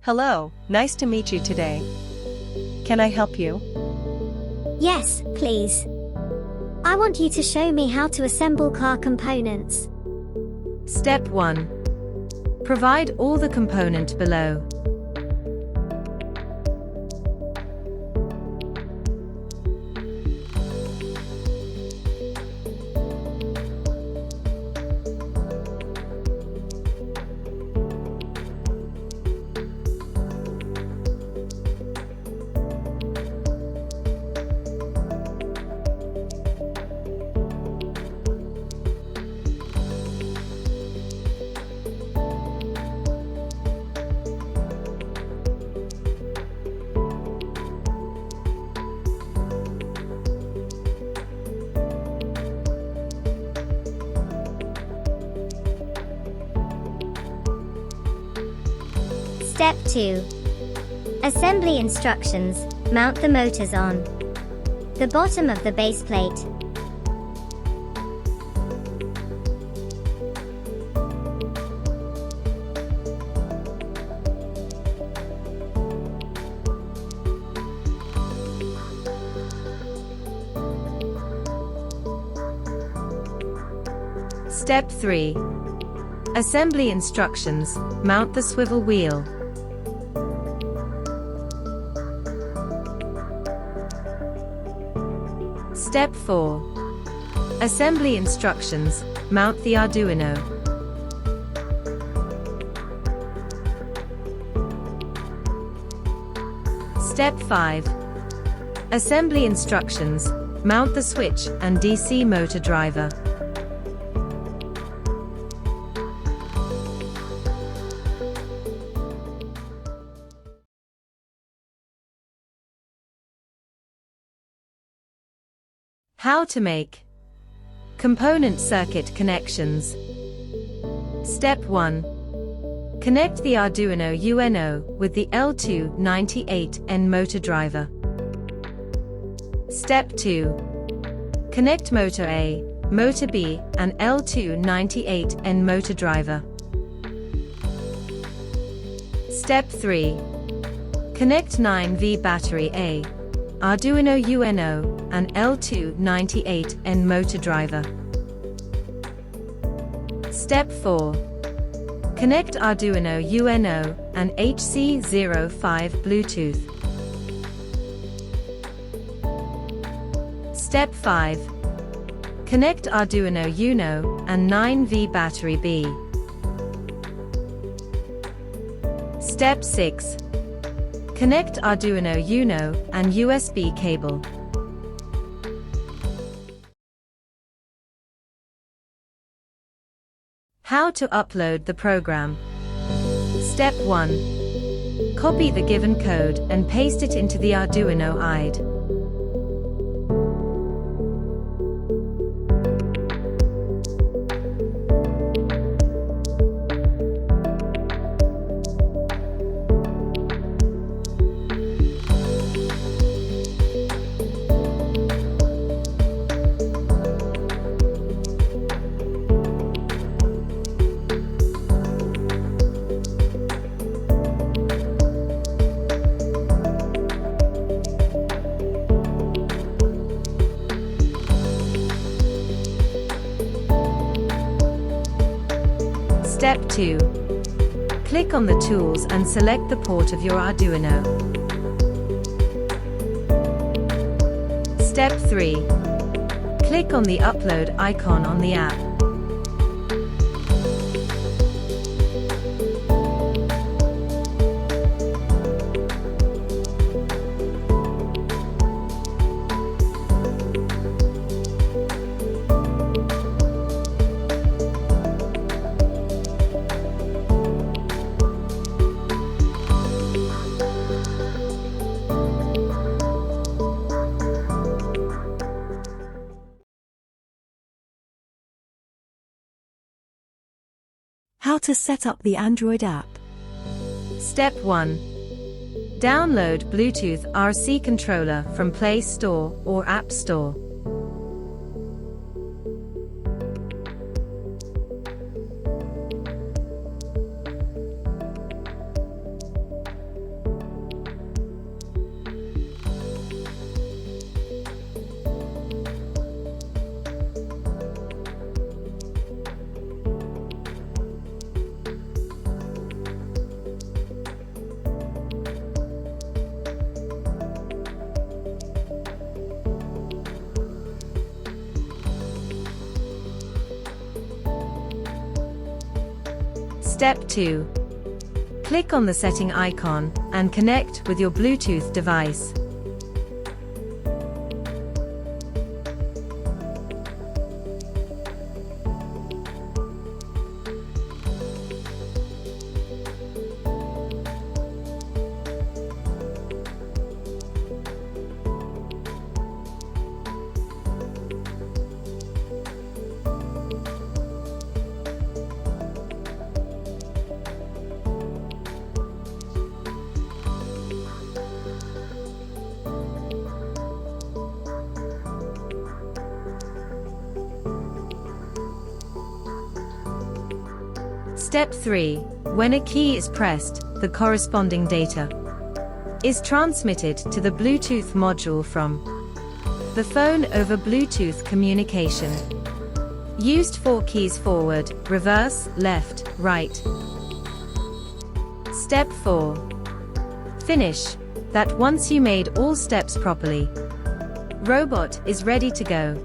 Hello, nice to meet you today. Can I help you? Yes, please. I want you to show me how to assemble car components. Step 1. Provide all the component below. Step 2. Assembly instructions. Mount the motors on the bottom of the base plate. Step 3. Assembly instructions. Mount the swivel wheel. Step 4. Assembly instructions. Mount the Arduino. Step 5. Assembly instructions. Mount the switch and DC motor driver. How to make component circuit connections. Step 1. Connect the Arduino UNO with the L298N motor driver. Step 2. Connect motor A, motor B, and L298N motor driver. Step 3. Connect 9V battery A, Arduino UNO, and L298N motor driver. Step 4. Connect Arduino UNO and HC05 Bluetooth. Step 5. Connect Arduino UNO and 9V battery B. Step 6. Connect Arduino UNO and USB cable. How to upload the program. Step 1. Copy the given code and paste it into the Arduino IDE. Step 2. Click on the tools and select the port of your Arduino. Step 3. Click on the upload icon on the app. How to set up the Android app. Step 1. Download Bluetooth RC controller from Play Store or App Store. Step 2. Click on the setting icon and connect with your Bluetooth device. Step 3. When a key is pressed, the corresponding data is transmitted to the Bluetooth module from the phone over Bluetooth communication. Used 4 keys: forward, reverse, left, right. Step 4. Finish. That once you made all steps properly, robot is ready to go.